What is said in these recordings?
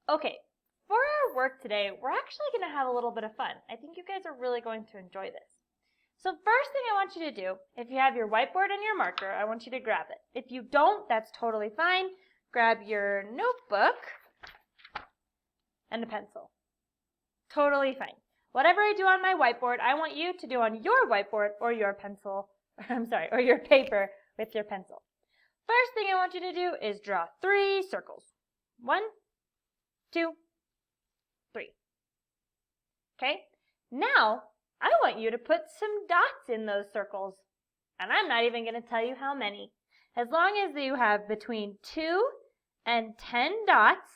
Okay, for our work today, we're actually going to have a little bit of fun. I think you guys are really going to enjoy this. So first thing I want you to do, if you have your whiteboard and your marker, I want you to grab it. If you don't, that's totally fine. Grab your notebook and a pencil. Totally fine. Whatever I do on my whiteboard, I want you to do on your whiteboard or your pencil, or your paper with your pencil. First thing I want you to do is draw 3 circles. 1, 2, 3. Okay? Now, I want you to put some dots in those circles. And I'm not even going to tell you how many. As long as you have between 2 and 10 dots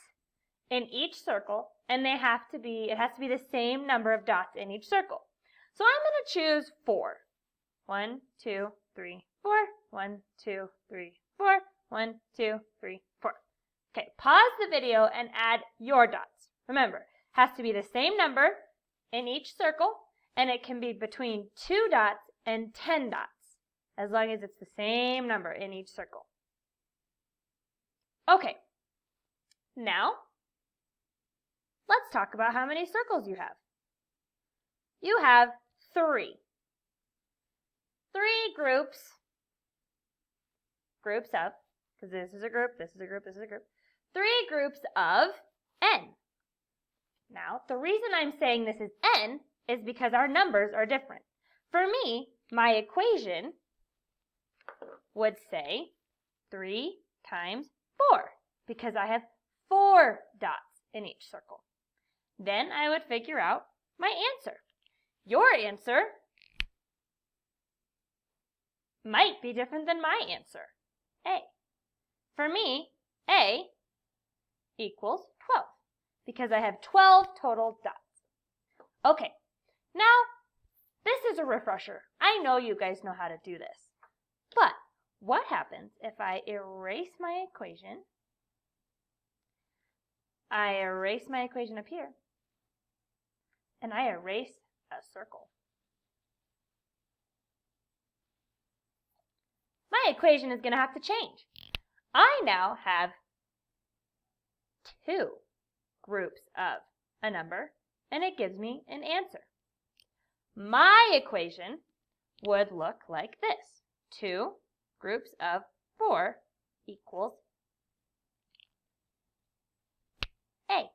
in each circle, and it has to be the same number of dots in each circle. So I'm going to choose 4. 1, 2, 3, 4. 1, 2, 3, 4. 1, 2, 3, 4. Okay, pause the video and add your dots. Remember, it has to be the same number in each circle, and it can be between 2 dots and 10 dots, as long as it's the same number in each circle. Okay, now let's talk about how many circles you have. You have 3. 3 groups of, because this is a group, this is a group, this is a group. 3 groups of n. Now, the reason I'm saying this is n is because our numbers are different. For me, my equation would say 3 times 4, because I have 4 dots in each circle. Then I would figure out my answer. Your answer might be different than my answer, A. For me, A equals 12, because I have 12 total dots. Okay, now this is a refresher. I know you guys know how to do this. But what happens if I erase my equation? I erase my equation up here, and I erase a circle. My equation is going to have to change. I now have 2 groups of a number, and it gives me an answer. My equation would look like this. 2 groups of 4 equals A.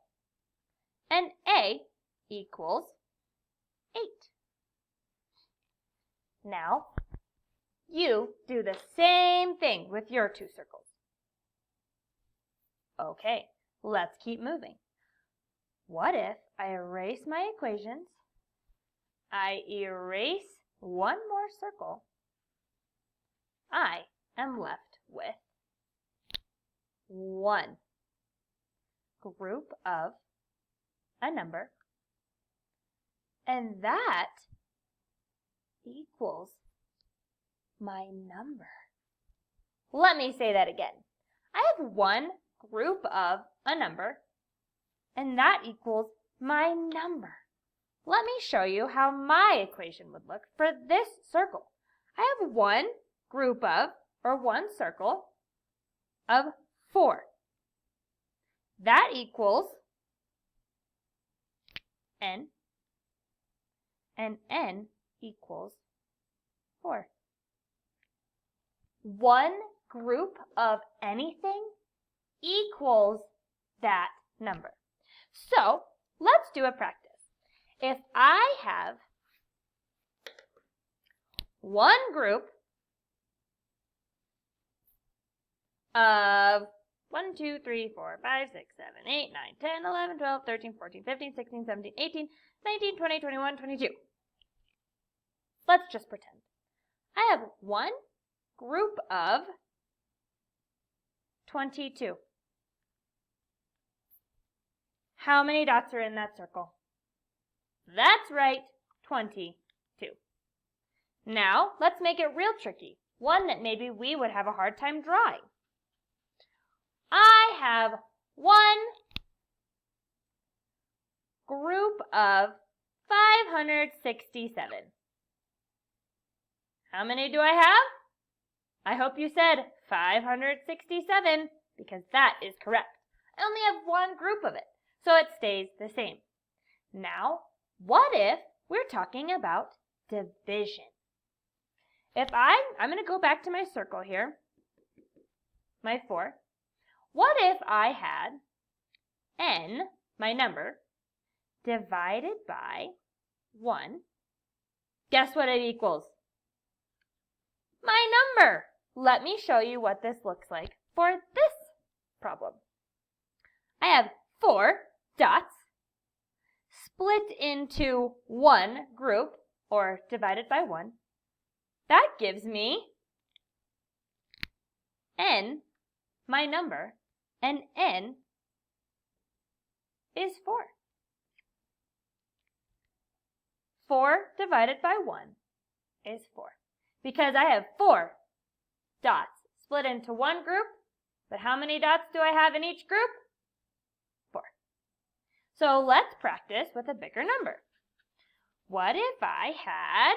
And A equals 8. Now, you do the same thing with your 2 circles. Okay, let's keep moving. What if I erase my equations, I erase one more circle, I am left with 1 group of a number, and that equals my number. Let me say that again. I have 1 group of a number, and that equals my number. Let me show you how my equation would look for this circle. I have 1 group of, or 1 circle of 4. That equals n, and n equals 4. 1 group of anything equals that number. So, let's do a practice. If I have 1 group of 1, 2, 3, 4, 5, 6, 7, 8, 9, 10, 11, 12, 13, 14, 15, 16, 17, 18, 19, 20, 21, 22. Let's just pretend. I have 1 group of 22. How many dots are in that circle? That's right, 22. Now, let's make it real tricky, one that maybe we would have a hard time drawing. I have 1 group of 567. How many do I have? I hope you said 567, because that is correct. I only have 1 group of it. so it stays the same. Now, what if we're talking about division? If I'm going to go back to my circle here, my 4. What if I had n, my number, divided by 1? Guess what it equals? My number. Let me show you what this looks like for this problem. I have 4 dots split into one group, or divided by 1. That gives me n, my number, and n is 4. 4 divided by 1 is 4. Because I have 4 dots split into one group, but how many dots do I have in each group? 4. So let's practice with a bigger number. What if I had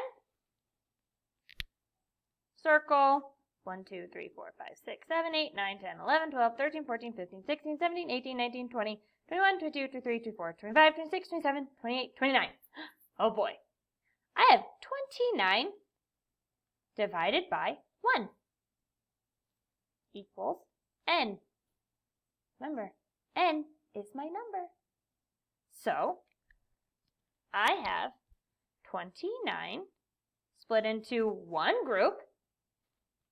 circle 1, 2, 3, 4, 5, 6, 7, 8, 9, 10, 11, 12, 13, 14, 15, 16, 17, 18, 19, 20, 21, 22, 23, 24, 25, 26, 27, 28, 29. Oh boy. I have 29 divided by 1 equals n. Remember, n is my number. So, I have 29 split into one group.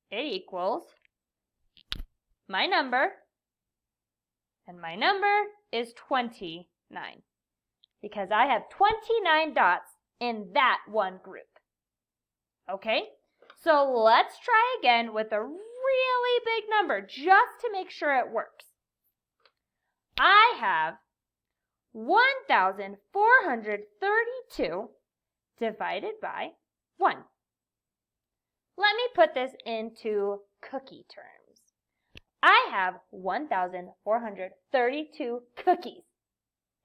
It equals my number, and my number is 29 because I have 29 dots in that one group. Okay, so let's try again with a really big number just to make sure it works. I have 1,432 divided by 1. Let me put this into cookie terms. I have 1,432 cookies,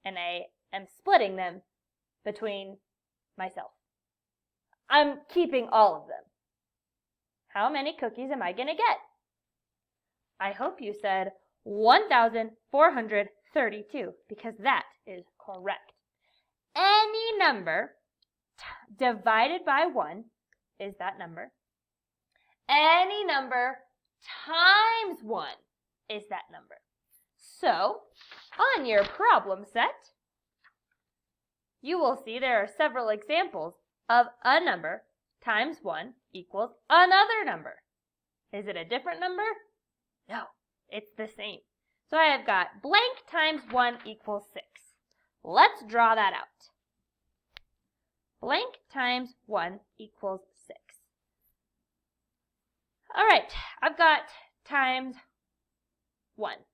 and I am splitting them between myself. I'm keeping all of them. How many cookies am I going to get? I hope you said 1,432 because that is correct. Any number divided by 1 is that number. Any number times 1 is that number. So, on your problem set, you will see there are several examples of a number times 1 equals another number. Is it a different number? No, it's the same. So I have got blank times 1 equals 6. Let's draw that out. Blank times 1 equals 6. All right, I've got times 1.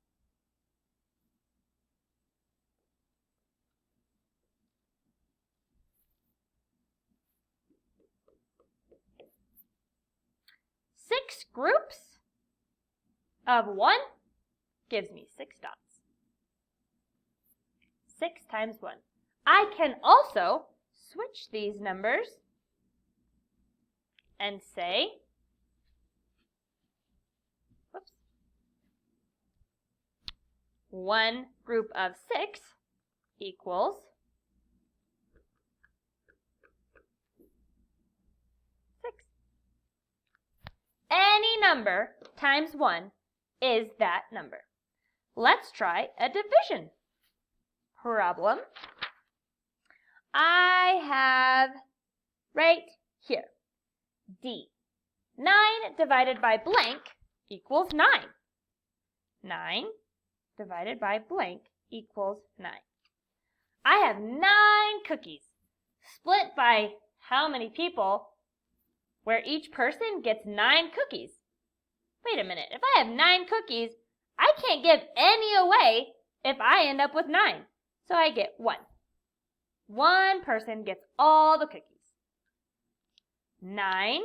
Six groups of 1 gives me 6 dots. 6 times 1. I can also switch these numbers and say, whoops, 1 group of 6 equals 6. Any number times 1 is that number. Let's try a division problem. I have right here, D. 9 divided by blank equals 9. 9 divided by blank equals 9. I have 9 cookies split by how many people where each person gets 9 cookies? Wait a minute, if I have 9 cookies, I can't give any away if I end up with 9. So I get 1. One person gets all the cookies. 9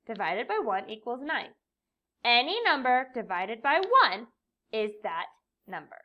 divided by 1 equals 9. Any number divided by 1 is that number.